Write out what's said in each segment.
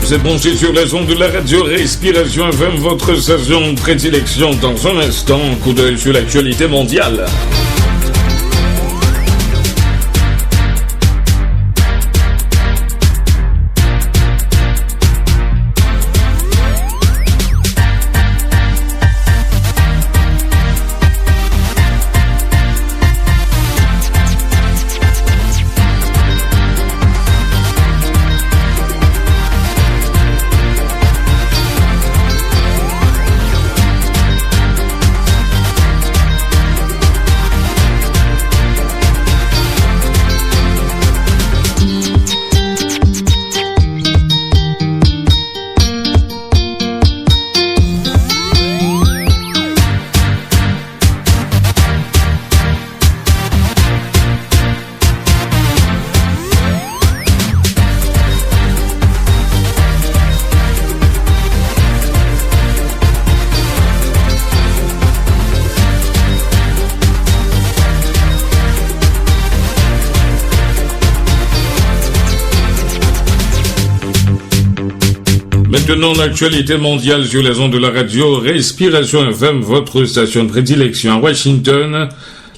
Vous êtes branchés sur les ondes de la radio Respiration FM, votre station de prédilection. Dans un instant, un coup d'œil sur l'actualité mondiale. Maintenant, l'actualité mondiale sur les ondes de la radio Respiration FM, votre station de prédilection à Washington.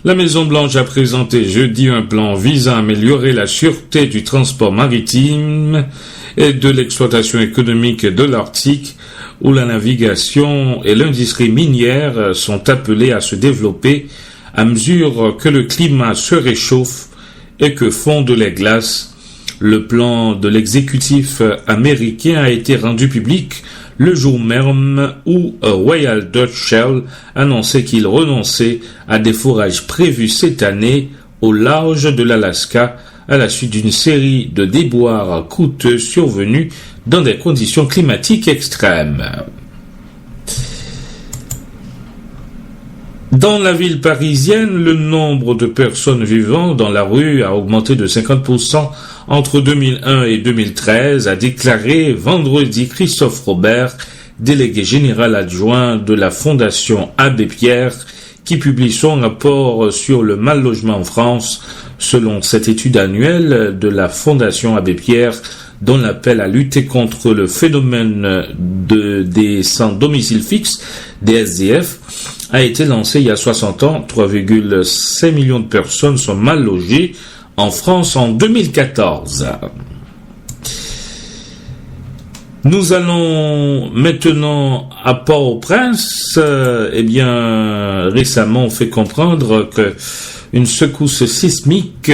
La Maison-Blanche a présenté jeudi un plan visant à améliorer la sûreté du transport maritime et de l'exploitation économique de l'Arctique, où la navigation et l'industrie minière sont appelées à se développer à mesure que le climat se réchauffe et que fondent les glaces. Le plan de l'exécutif américain a été rendu public le jour même où Royal Dutch Shell annonçait qu'il renonçait à des forages prévus cette année au large de l'Alaska à la suite d'une série de déboires coûteux survenus dans des conditions climatiques extrêmes. Dans la ville parisienne, le nombre de personnes vivant dans la rue a augmenté de 50% entre 2001 et 2013, a déclaré vendredi Christophe Robert, délégué général adjoint de la Fondation Abbé Pierre, qui publie son rapport sur le mal logement en France. Selon cette étude annuelle de la Fondation Abbé Pierre, dont l'appel à lutter contre le phénomène des sans domicile fixe, des SDF, a été lancé il y a 60 ans. 3,5 millions de personnes sont mal logées en France en 2014. Nous allons maintenant à Port-au-Prince. Récemment, on fait comprendre que une secousse sismique,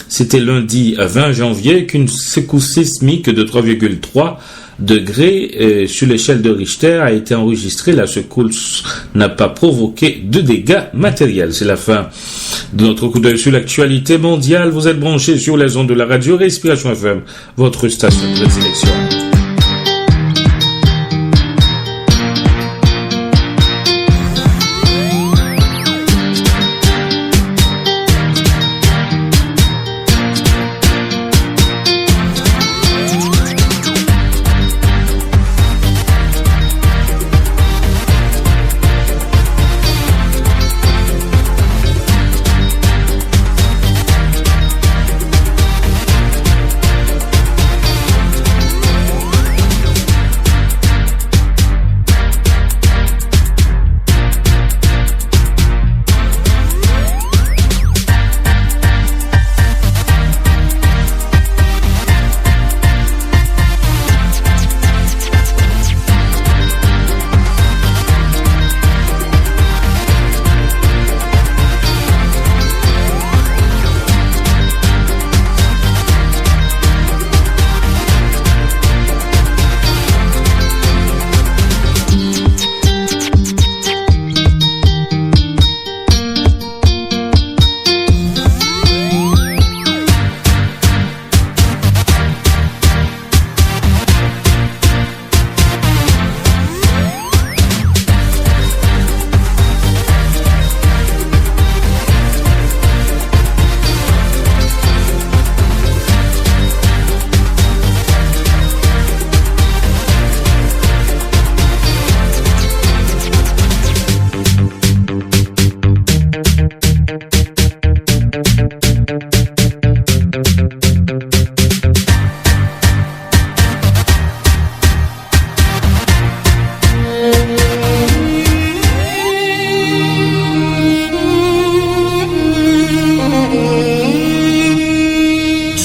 c'était lundi 20 janvier, qu'une secousse sismique de 3,3 degrés sur l'échelle de Richter a été enregistrée. La secousse n'a pas provoqué de dégâts matériels. C'est la fin de notre coup d'œil sur l'actualité mondiale. Vous êtes branchés sur les ondes de la radio Respiration FM, votre station de prédilection.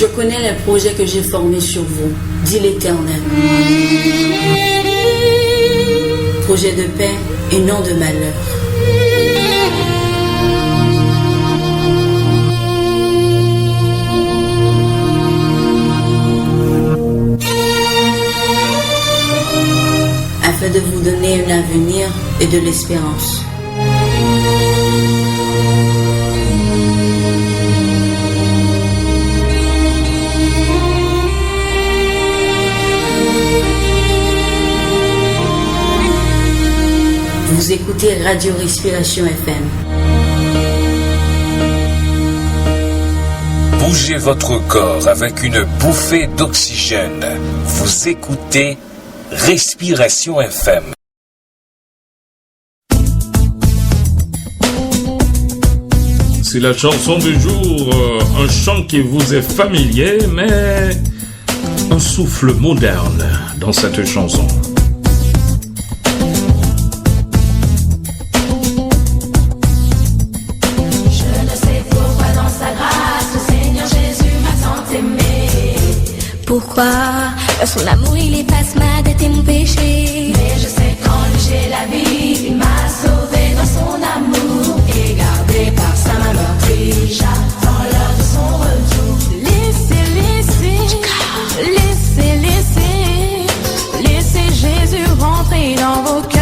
Je connais les projets que j'ai formés sur vous, dit l'Éternel. Projet de paix et non de malheur. Afin de vous donner un avenir et de l'espérance. Vous écoutez Radio Respiration FM. Bougez votre corps avec une bouffée d'oxygène. Vous écoutez Respiration FM. C'est la chanson du jour, un chant qui vous est familier, mais un souffle moderne dans cette chanson. Pourquoi son amour il efface ma dette et mon péché. Mais je sais qu'en lui j'ai la vie. Il m'a sauvé dans son amour et gardé par sa main meurtrie. J'attends l'heure de son retour. Laissez Jésus rentrer dans vos cœurs.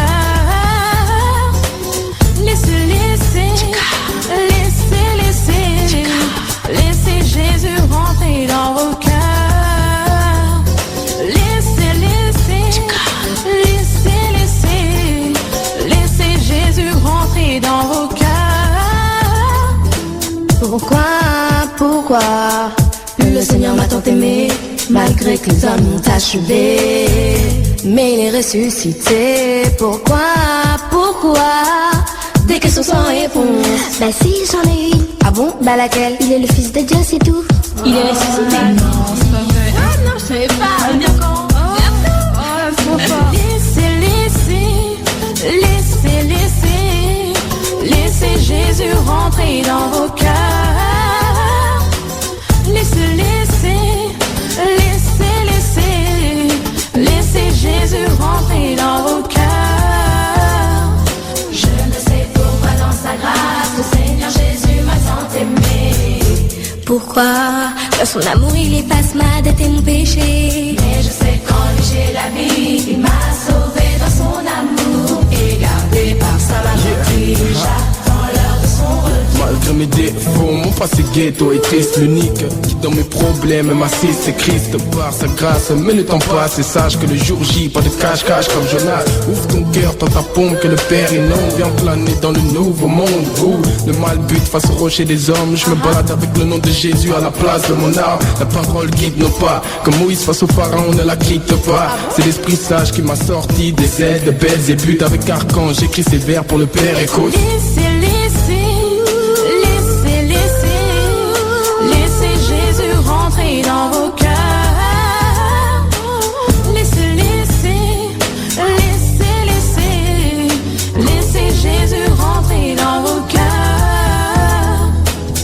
Laissez Jésus rentrer dans vos cœurs. Dans vos cœurs. Pourquoi le Seigneur m'a tant aimé, malgré que les hommes m'ont achevé, mais il est ressuscité. Pourquoi des questions sans réponse. Bah si, j'en ai une. Ah bon? Bah laquelle? Il est le fils de Dieu, c'est tout. Il est ressuscité. Ah non, c'est pas vrai. Ah non, je savais pas. Laissez Jésus rentrer dans vos cœurs. Laissez Jésus rentrer dans vos cœurs. Je ne sais pourquoi dans sa grâce le Seigneur Jésus m'a tant aimé. Pourquoi dans son amour il efface ma dette et mon péché. Mais je sais qu'en lui j'ai la vie. Il m'a sauvé dans son amour et gardé par sa main meurtrie. J'attends l'heure de son retour. Malgré mes défauts, mon passé ghetto est triste. L'unique qui dans mes problèmes m'assiste, c'est Christ par sa grâce. Mais le temps passe et sache que le jour J, pas de cache-cache comme Jonas. Ouvre ton cœur, tends ta pompe que le Père inonde. Viens planer dans le nouveau monde où le mal bute face au rocher des hommes. Je me balade avec le nom de Jésus à la place de mon arme. La parole guide nos pas, comme Moïse face au pharaon, on ne la quitte pas. C'est l'esprit sage qui m'a sorti des aides, de belles et buts avec archange. J'écris ces vers pour le Père, écoute. Laissez Jésus rentrer dans vos cœurs. Laissez Jésus rentrer dans vos cœurs.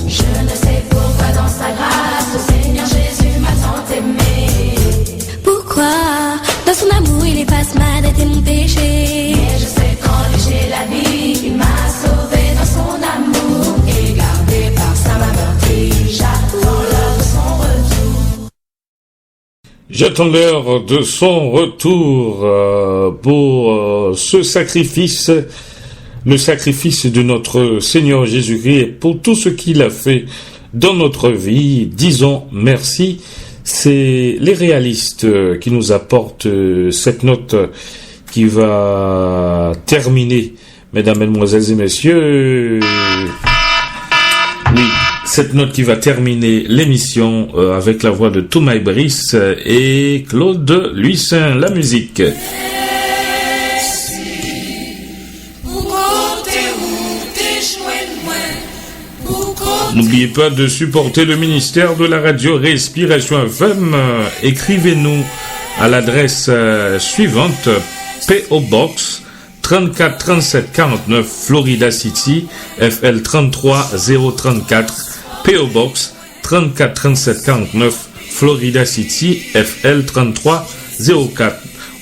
Je ne sais pourquoi dans sa grâce le Seigneur Jésus m'a tant aimé. Pourquoi dans son amour il efface ma dette et mon péché. Mais je sais qu'en lui j'ai la vie. Il m'a sauvé dans son amour et gardé par sa main meurtrie. J'attends l'heure de son retour. J'attends l'heure de son retour pour ce sacrifice, le sacrifice de notre Seigneur Jésus-Christ et pour tout ce qu'il a fait dans notre vie. Disons merci. C'est les réalistes qui nous apportent cette note qui va terminer, mesdames, mesdemoiselles et messieurs. Oui, cette note qui va terminer l'émission avec la voix de Toumaï Brice et Claude Luissin, la musique. N'oubliez pas de supporter le ministère de la radio Respiration FM. Écrivez-nous à l'adresse suivante: P.O. Box 34 37 49 Florida City, FL 33 034, P.O. Box 34 37 49 Florida City, FL 3304.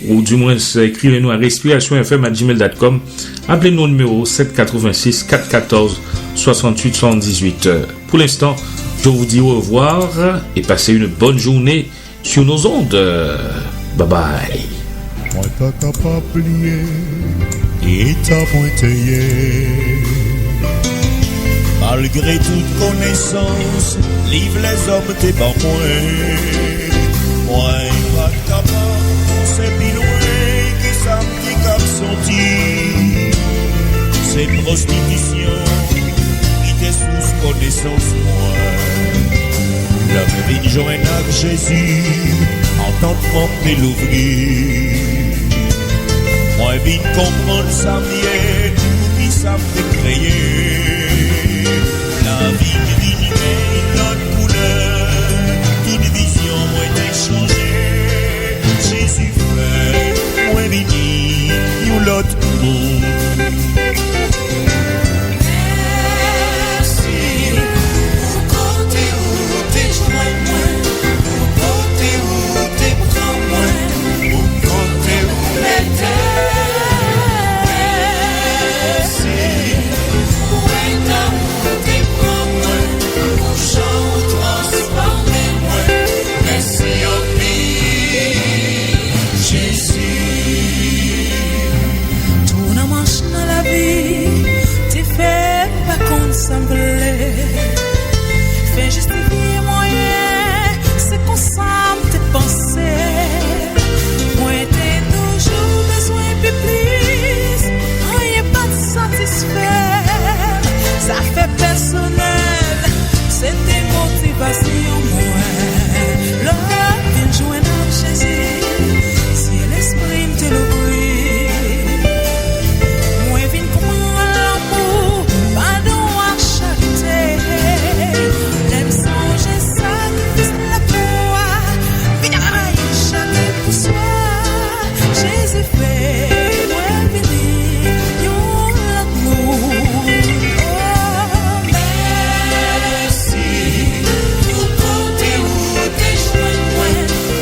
Ou du moins, écrivez-nous à respirationfm@gmail.com. Appelez-nous au numéro 786 414 68 78. Pour l'instant, je vous dis au revoir et passez une bonne journée sur nos ondes. Bye bye. Moi t'as capable oublier et t'as pointé. Malgré toute connaissance, livre les hommes t'es pas moins. Moi pas capable, c'est plus loin qui ça me dit comme senti. C'est prostitution qui t'est sous connaissance moi. L'homme vit joindre avec Jésus en tant que porter l'ouvrier. Moi vite comprendre ça vient, qui ça me créer. La vie divinité, notre couleur, toute vision moi t'est changée. Jésus fait, moi vini, you l'autre monde. Fais justifier moyen, c'est qu'on semble te penser. Moi t'es toujours besoin de plus, rien pas de satisfaire. Ça fait personnel, c'est des motivations moi. L'homme vient joindre à Jésus, si l'esprit me te l'oublie. Moi viens comprendre l'amour, pardon à charité. L'aime songer sacrifice la foi, vinaille chacun pour soi. Jésus fait, moi béni, yon l'amour. Oh, merci. Nous comptez où t'es joint moi,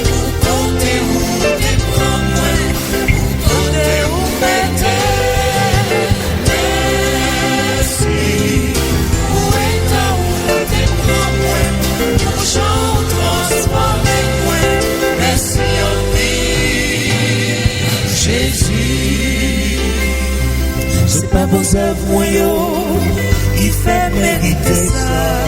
nous comptez où t'es prends moi, nous comptez où mettez. Merci. Où est ta où t'es prends moi, nous chant transformé moi. Merci en vie, Jésus. C'est pas vos œuvres moi yo, qui fait mériter ça.